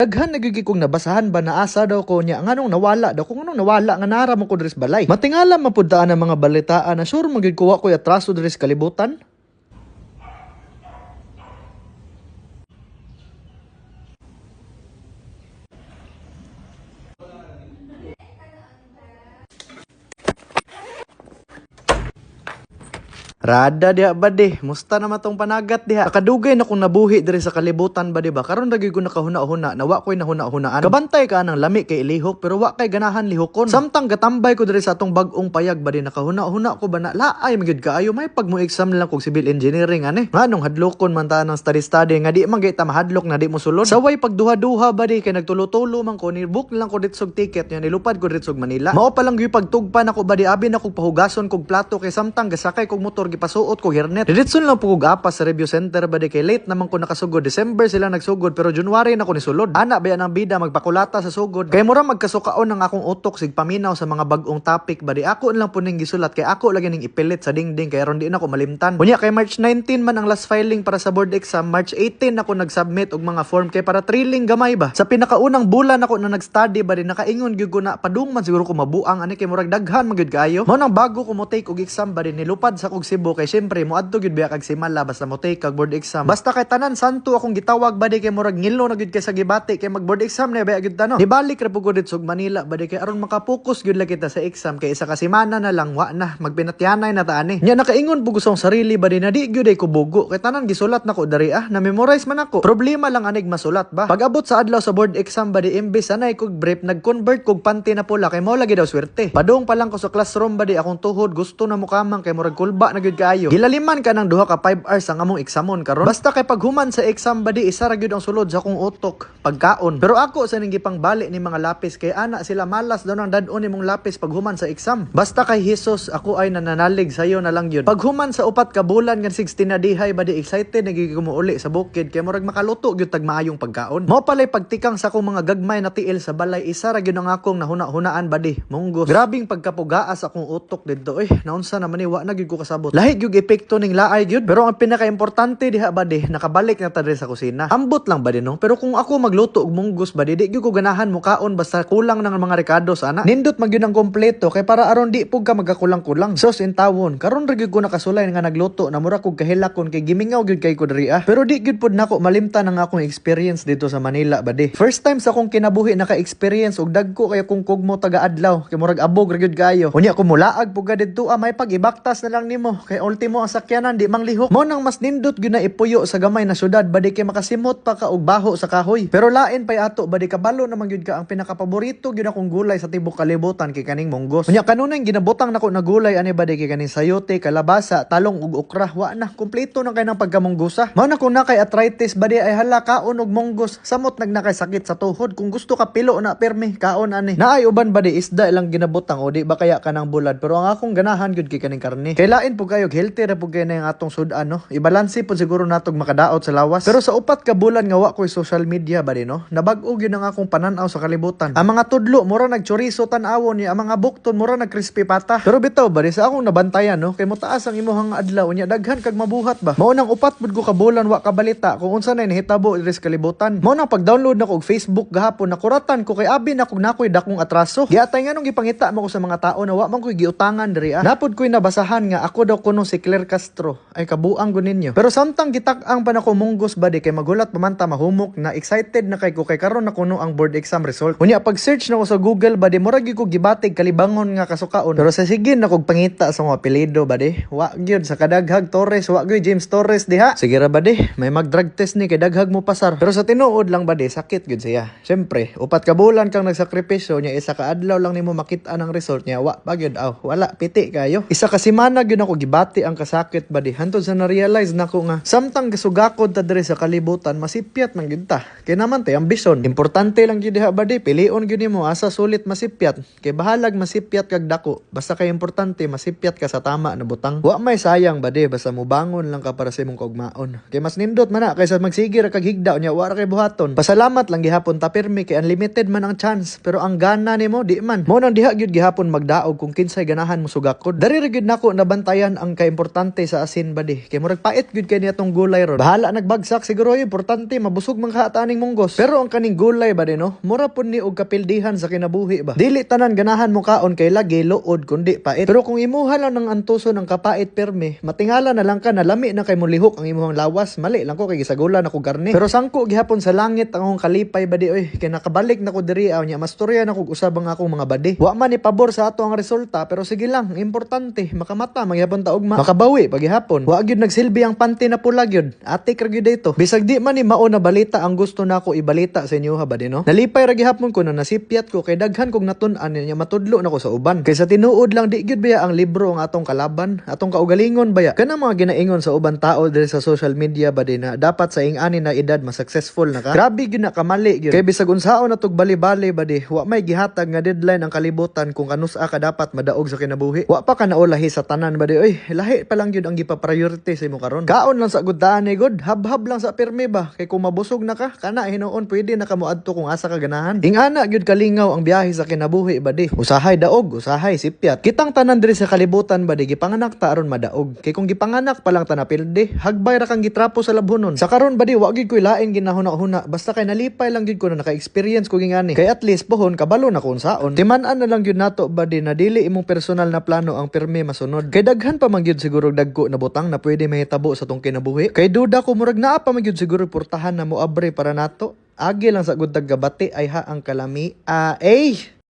Daghan nagigi kong nabasahan ba na asa daw ko niya nganong nawala daw kung anong nawala nga nara mo ko dres balay. Matingala mapudtaan ang mga balitaan na sure magig kuha ko atraso dres kalibutan. Rada diha ba di? Musta naman tong panagat diha? Nakadugay na kong nabuhi diri sa kalibutan ba di ba? Karon lagi ko nakahuna-huna, nawa ko'y nahuna-hunaan. Kabantay ka ng lami kay ilihok pero wa kay ganahan lihokon. Samtang gatambay ko diri sa atong bag-ong payag ba di nakahuna-huna ko ba na laay magid kaayo may pag mo exam lang kog civil engineering ani. Nganong hadlokon man ta ng study nga di man gay ta mahadlok na di mo sulod. Saway pagduha-duha ba di kay nagtulo-tulo man ko ni book lang ko ditsog ticket nya nilupad ko ditsog Manila. Mao pa lang gyud pagtugpa nako ba di abi na kog pahugason kog plato kay samtang gasakay kog motor gipasuot ko hernet. Diretson lang po kog apas sa review center ba di kay late naman ko nakasugod. December sila nagsugod pero January na ko ni sulod. Ana ba ang bida magpakulata sa sugod. Kay mura magkasukaon ng akong utok sig paminaw sa mga bag-ong topic ba di ako lang po ning gisulat kay ako lagi ning ipilit sa dingding kay aron di na ko malimtan. Unya kay March 19 man ang last filing para sa board exam. March 18 ako nag-submit og mga form kay para thrilling gamay ba. Sa pinakaunang bulan ako na nag-study ba di nakaingon gyud ko na padung man siguro ko mabuang ani kay murag daghan man gyud kaayo. Mao nang bago ko mo take og exam ba di nilupad sa kog Cebu kay syempre mo adto gyud biya kag simala basta mo take kag board exam. Basta kay tanan santo akong gitawag ba di kay murag ngilo na gyud kay sa gibati kay mag board exam na biya gyud tano. Nibalik ra pugod dito sa Manila ba di kay aron makapokus gyud la kita sa exam kay isa ka semana na lang wa na magpinatyanay na ta ani. Nya nakaingon pug usong sarili ba di na di gyud ay kubugo kay tanan gisulat nako dari na memorize man ako. Problema lang anig masulat ba. Pag abot sa adlaw sa board exam ba di imbes anay kog brief nag-convert kog panty na pula kay mao lagi daw swerte. Padung pa lang ko sa classroom ba di akong tuhod gusto na mukamang kay murag kulba na gyud kaayo. Gilaliman ka ng duha ka 5 hours ang among examon karon. Basta kay paghuman sa exam ba di isa ra gyud ang sulod sa akong utok pagkaon. Pero ako sa ning gipang bali ni mga lapis kay ana sila malas daw nang dad-on nimong lapis paghuman sa exam. Basta kay Hesus ako ay nananalig sayo na lang yun. Paghuman sa upat ka bulan nga 16 na dihay ba di excited nagigi ko mo uli sa bukid kay murag makaluto gyud tag maayong pagkaon. Mao palay pagtikang sa akong mga gagmay na tiil sa balay isa ra gyud ang akong nahuna-hunaan ba di munggos. Grabing pagkapugaas akong utok didto naunsa naman ni wa na gyud ko kasabot. Lahi gyud epekto ning laay gyud pero ang pinaka-importante diha ba di nakabalik na ta diri sa kusina. Ambot lang ba di no? Pero kung ako magluto og munggos ba di gyud ko ganahan mo kaon basta kulang nang mga rekados ana. Nindot man gyud ang kompleto kay para aron di pug ka magakulang-kulang. Sos in tawon karon ra gyud ko nakasulay nga nagluto na mura kog kahilakon kay gimingaw gyud kay ko diri Pero di gyud pud nako malimtan ang akong experience dito sa Manila ba di. First time sa akong kinabuhi naka-experience og dagko kay kung kugmo taga-adlaw kay murag abog ra gyud kayo. Unya ko mulaag pug didto may pag-ibaktas na lang nimo kay ultimo ang sakyanan di mang lihok. Mo nang mas nindot gyud na ipuyo sa gamay na syudad badi kay makasimot pa ka og baho sa kahoy. Pero lain pay ato badi kabalo naman gyud ka ang pinakapaborito gyud akong gulay sa tibok kalibutan kay kaning munggos. Unya kanunay ginabutang nako na gulay ani badi kay kaning sayote, kalabasa, talong ug okra wa na kompleto na kay nang pagkamunggusa. Mao na kung na kay arthritis badi ay hala kaon og munggos samot nagnakay sakit sa tuhod kung gusto ka pilo na permi kaon ani. Naay uban badi isda ilang ginabutang o di ba kaya kanang bulad pero ang akong ganahan gyud kay kaning karne. Kay lain pug kayo healthy ra pug kay na yung atong sudan no. Ibalanse pud siguro natog makadaot sa lawas. Pero sa upat ka bulan nga wa ko'y social media ba di no. Nabag-o gyud ang akong pananaw sa kalibutan. Ang mga tudlo mura nagchorizo tan-awon ni ang mga bukton mura nag-crispy pata. Pero bitaw ba di sa akong nabantayan no kay motaas ang imuhang adlaw nya daghan kag mabuhat ba. Mao nang upat pud ko ka bulan wa ka balita kung unsa nay nahitabo diri sa kalibutan. Mao nang pag-download nako og Facebook gahapon nakuratan ko kay abi nakoy dakong atraso. Giatay nganong gipangita mo ko sa mga tao na wa man koy giutangan diri Napod koy nabasahan nga ako daw kuno si Claire Castro ay kabuang ko ninyo. Pero samtang gitak-ang pa nako munggos ba di kay magulat pamanta mahumok na excited na kay ko kay karon na kuno ang board exam result. Unya pag search nako sa Google ba di murag ko gibatig kalibangon nga kasukaon. Pero sa sige na kog pangita sa mga apelyido ba di. Wa gyud sa kadaghag Torres, wa gyud James Torres diha. Sige ra ba di may mag-drug test ni kay daghag mo pasar. Pero sa tinuod lang ba di sakit gyud siya. Syempre upat ka bulan kang nagsakripisyo nya isa ka adlaw lang nimo makita ang result nya wa ba gyud wala piti kayo. Isa ka semana gyud ako gibati ang kasakit ba di. Hantod sa na-realize nako nga samtang gasugakod ta diri sa kalibutan masipyat man gyud ta. Kay naman tay ambisyon. Importante lang gyud diha ba di pilion gyud nimo asa sulit masipyat. Kay bahalag masipyat kag dako. Basta kay importante masipyat ka sa tama na butang. Wa may sayang ba di basta mo bangon lang ka para sa imong kaugmaon. Kay mas nindot man na kaysa magsigir kag higda nya wa ra kay buhaton. Pasalamat lang gihapon ta pirmi kay unlimited man ang chance pero ang gana nimo di man. Mo nang diha gyud gihapon magdaog kung kinsay ganahan mo sugakod. Dari ra gyud nako nabantayan ang ang kaimportante sa asin ba di. Kay murag pait gyud kay niya tong gulay ron. Bahala nagbagsak siguro importante mabusog man kaataning munggos. Pero ang kaning gulay ba di no, mura pud ni og kapildihan sa kinabuhi ba. Dili tanan ganahan mo kaon kay lagi luod kundi pait. Pero kung imuha lang ng antuso ng kapait perme, matingala na lang ka na lami na kay mulihok ang imuhang lawas. Mali lang ko kay gisagulan ako garne. Pero sangko gihapon sa langit ang akong kalipay ba di oy. Kay nakabalik na ko diri aw nya mastorya na ko usab ang akong mga badi. Wa man ni pabor sa ato ang resulta pero sige lang, importante makamata magyapon ta ugma. Makabawi paghihapon. Wa gyud nagsilbi ang panty na pula gyud. Atik ra gyud dito. Bisag di man ni mao na balita ang gusto nako ibalita sa inyo ha ba di no. Nalipay ra gihapon ko na nasipyat ko kay daghan kog natun-an niya matudlo nako sa uban. Kay sa tinuod lang di gyud baya ang libro ang atong kalaban, atong kaugalingon baya. Kana mga ginaingon sa uban tao diri sa social media ba di na dapat sa ing-ani na edad mas successful na ka. Grabe gyud na kamali gyud. Kay bisag unsaon na tug bali-bali ba di, wa may gihatag nga deadline ang kalibutan kung kanus-a ka dapat madaog sa kinabuhi. Wa pa ka naulahi sa tanan ba di oy. Lahi pa lang gyud ang gipa-priority sa imo karon. Kaon lang sa gudaan ni god, hab-hab lang sa pirmi ba. Kay kung mabusog na ka, kana hinuon pwede na ka moadto kung asa ka ganahan. Ing-ana gyud kalingaw ang biyahe sa kinabuhi ba di. Usahay daog, usahay sipyat. Kitang tanan diri sa kalibutan ba di gipanganak ta aron madaog. Kay kung gipanganak pa lang ta napilde, hagbay ra kang gitrapo sa labhonon. Sa karon ba di wa gyud koy lain ginahuna-huna basta kay nalipay lang gyud ko na naka-experience ko gingani. Kay at least pohon kabalo na kun saon. Timan-an na lang gyud nato ba di na dili imong personal na plano ang pirmi masunod. Kay daghan pa man gyud siguro dagko na butang na pwede mahitabo sa tong kinabuhi. Kay duda ko murag naa pa man gyud siguro portahan na mo abre para nato. Agi lang sa gud gabati ay ha ang kalami.